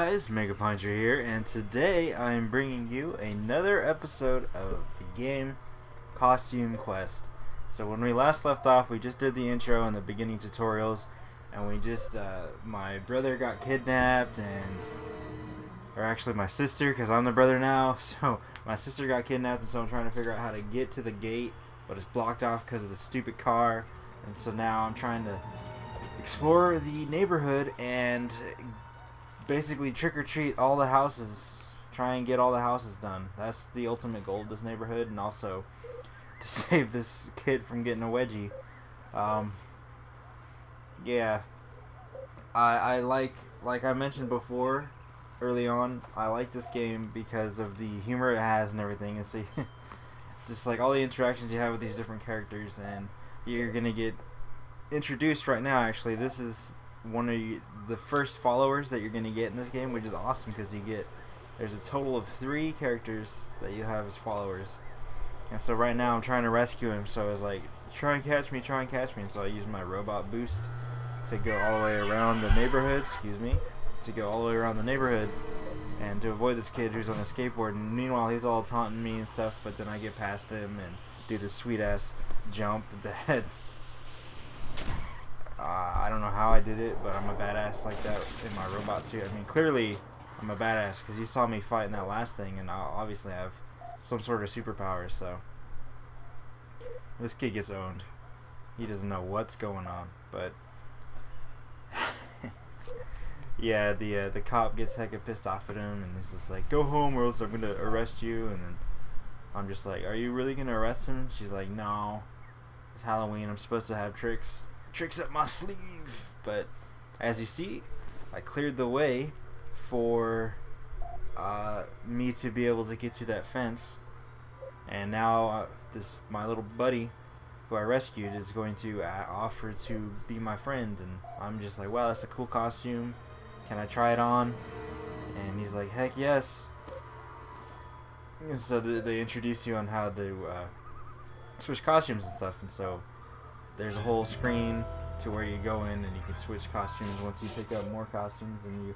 guys, Mega Puncher here, and today I'm bringing you another episode of the game Costume Quest. So when we last left off, we just did the intro and the beginning tutorials, and we just, my brother got kidnapped, or actually my sister, because I'm the brother now, so my sister got kidnapped, and so I'm trying to figure out how to get to the gate, but it's blocked off because of the stupid car, and so now I'm trying to explore the neighborhood and basically trick-or-treat all the houses, try and get all the houses done. That's the ultimate goal of this neighborhood, and also to save this kid from getting a wedgie. Yeah, I like I mentioned before early on, I like this game because of the humor it has and everything, and so just like all the interactions you have with these different characters, and you're gonna get introduced right now. Actually, this is one of the first followers that you're gonna get in this game, which is awesome because there's a total of 3 characters that you have as followers, and so right now I'm trying to rescue him. So I was like, try and catch me, and so I use my robot boost to go all the way around the neighborhood, and to avoid this kid who's on a skateboard, and meanwhile he's all taunting me and stuff, but then I get past him and do this sweet ass jump that I don't know how I did it, but I'm a badass like that in my robot suit. I mean, clearly I'm a badass because you saw me fighting that last thing, and I obviously have some sort of superpowers. So this kid gets owned. He doesn't know what's going on, but yeah, the cop gets hecka pissed off at him, and he's just like, "Go home, or else I'm gonna arrest you." And then I'm just like, "Are you really gonna arrest him?" She's like, "No, it's Halloween. I'm supposed to have tricks up my sleeve." But as you see, I cleared the way for me to be able to get to that fence, and now my little buddy who I rescued is going to offer to be my friend, and I'm just like, wow, that's a cool costume, can I try it on? And he's like, heck yes. And so they introduce you on how to switch costumes and stuff, and so there's a whole screen to where you go in and you can switch costumes once you pick up more costumes, and you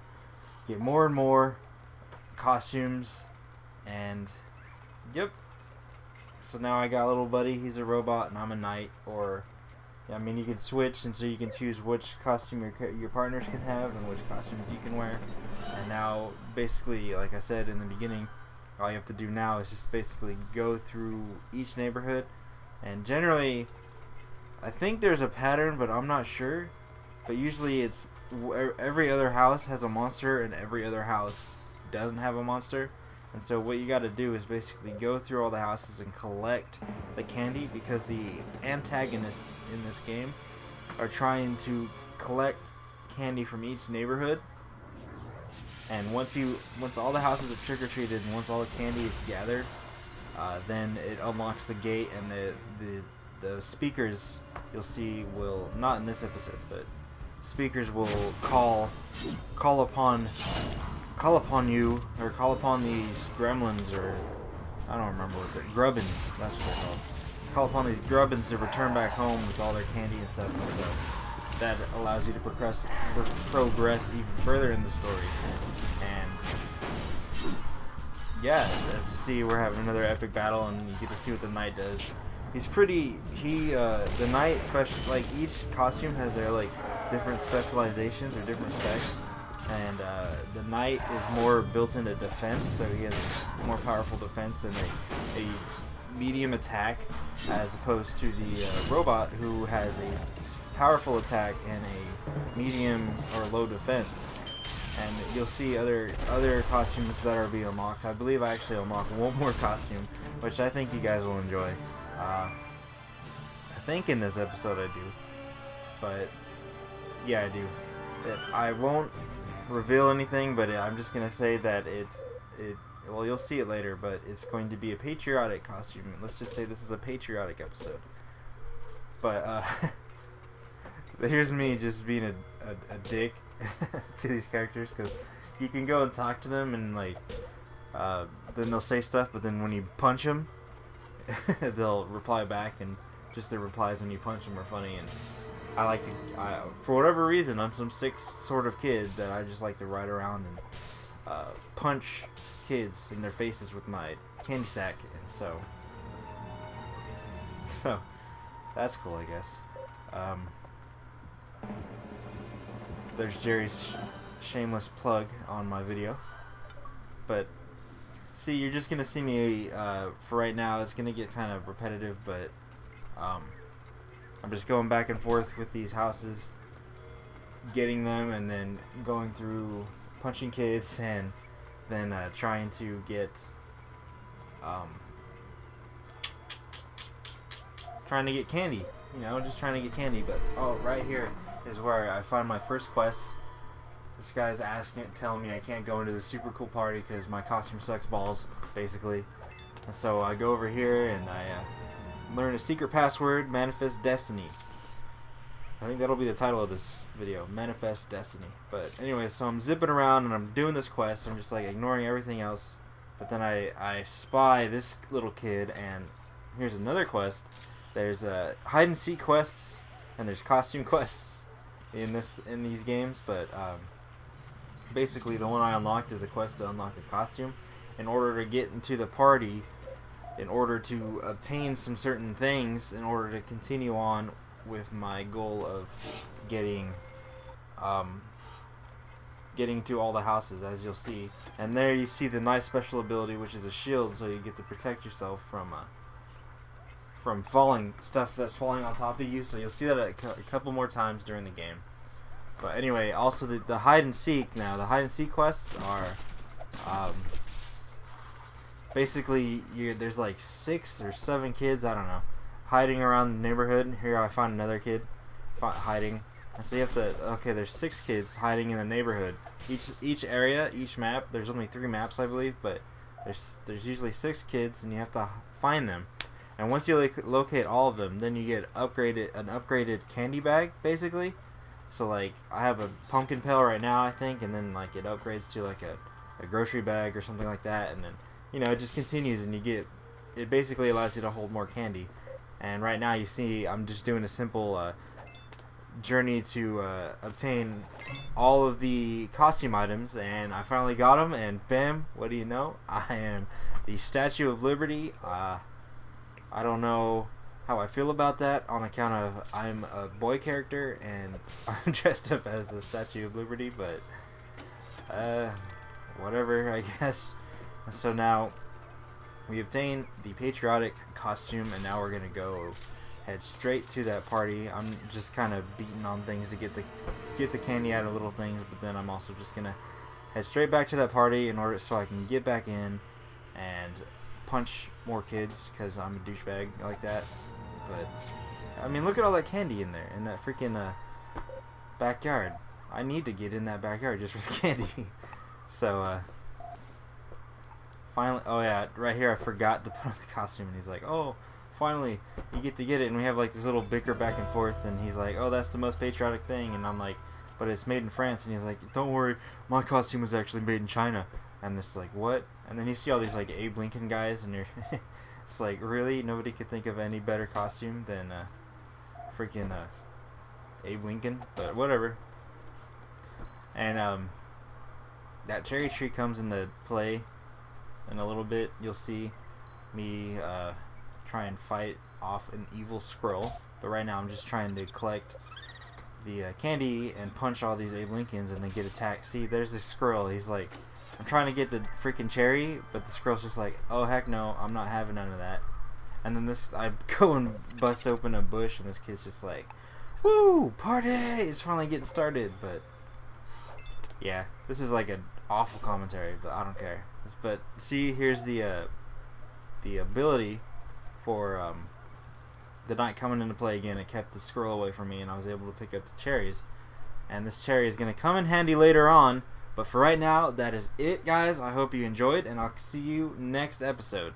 get more and more costumes. And yep, so now I got a little buddy, he's a robot and I'm a knight. Or I mean, you can switch, and so you can choose which costume your partners can have and which costumes you can wear. And now basically, like I said in the beginning, all you have to do now is just basically go through each neighborhood, and generally I think there's a pattern, but I'm not sure. But usually it's every other house has a monster and every other house doesn't have a monster. And so what you got to do is basically go through all the houses and collect the candy, because the antagonists in this game are trying to collect candy from each neighborhood. And once all the houses are trick-or-treated and once all the candy is gathered, then it unlocks the gate, and the speakers you'll see will, not in this episode, but speakers will call upon you, or call upon these gremlins, or I don't remember what they're, grubbins, that's what they're called. Call upon these grubbins to return back home with all their candy and stuff, and so that allows you to progress even further in the story. And yeah, as you see, we're having another epic battle, and you get to see what the knight does. The knight like each costume has their like different specializations or different specs, and the knight is more built into defense, so he has more powerful defense and a medium attack, as opposed to the robot, who has a powerful attack and a medium or low defense. And you'll see other costumes that are being unlocked. I believe I actually unlocked one more costume, which I think you guys will enjoy. I think in this episode I do, but yeah, I do. I won't reveal anything, but I'm just gonna say that well, you'll see it later, but it's going to be a patriotic costume. Let's just say this is a patriotic episode. But here's me just being a dick to these characters, because you can go and talk to them, and like then they'll say stuff, but then when you punch them they'll reply back, and just their replies when you punch them are funny. And I like to, for whatever reason, I'm some sick sort of kid that I just like to ride around and punch kids in their faces with my candy sack, and so that's cool, I guess. There's Jerry's shameless plug on my video, but see, you're just gonna see me for right now. It's gonna get kind of repetitive, but I'm just going back and forth with these houses, getting them, and then going through punching kids, and then trying to get candy. You know, just trying to get candy. But oh, right here is where I find my first quest. This guy's telling me I can't go into the super cool party because my costume sucks balls, basically. And so I go over here and I learn a secret password, Manifest Destiny. I think that'll be the title of this video, Manifest Destiny. But anyway, so I'm zipping around and I'm doing this quest. I'm just like ignoring everything else. But then I spy this little kid, and here's another quest. There's hide and seek quests and there's costume quests in these games. But basically, the one I unlocked is a quest to unlock a costume. In order to get into the party, in order to obtain some certain things, in order to continue on with my goal of getting to all the houses, as you'll see. And there you see the nice special ability, which is a shield, so you get to protect yourself from falling stuff that's falling on top of you. So you'll see that a couple more times during the game. But anyway, also the hide and seek. Now the hide and seek quests are basically there's like 6 or 7 kids, I don't know, hiding around the neighborhood. Here I find another kid hiding. And so you have to, okay, there's 6 kids hiding in the neighborhood. Each area, each map, there's only 3 maps, I believe, but there's usually 6 kids, and you have to find them. And once you locate all of them, then you get an upgraded candy bag, basically. So like I have a pumpkin pail right now, I think, and then like it upgrades to like a grocery bag or something like that, and then it just continues, and it basically allows you to hold more candy. And right now you see I'm just doing a simple journey to obtain all of the costume items, and I finally got them, and bam, what do you know, I am the Statue of Liberty. I don't know how I feel about that, on account of I'm a boy character and I'm dressed up as the Statue of Liberty, but whatever, I guess. So now we obtain the patriotic costume, and now we're gonna head straight to that party. I'm just kind of beating on things to get the candy out of little things, but then I'm also just gonna head straight back to that party in order so I can get back in and punch more kids, because I'm a douchebag like that. But I mean, look at all that candy in there, in that freaking backyard. I need to get in that backyard just for the candy. So finally, oh yeah, right here I forgot to put on the costume, and he's like, oh, finally you get to get it. And we have like this little bicker back and forth, and he's like, oh, that's the most patriotic thing, and I'm like, but it's made in France. And he's like, don't worry, my costume was actually made in China. And this is like, what? And then you see all these like Abe Lincoln guys, and you're it's like, really, nobody could think of any better costume than freaking Abe Lincoln, but whatever. And that cherry tree comes into play in a little bit. You'll see me try and fight off an evil squirrel, but right now I'm just trying to collect the candy and punch all these Abe Lincolns and then get attacked. See, there's this squirrel. He's like, I'm trying to get the freaking cherry, but the squirrel's just like, oh heck no, I'm not having none of that. And then I go and bust open a bush, and this kid's just like, woo, party! It's finally getting started. But yeah, this is like an awful commentary, but I don't care. But see, here's the ability for the night coming into play again. It kept the squirrel away from me, and I was able to pick up the cherries. And this cherry is going to come in handy later on. But for right now, that is it, guys. I hope you enjoyed, and I'll see you next episode.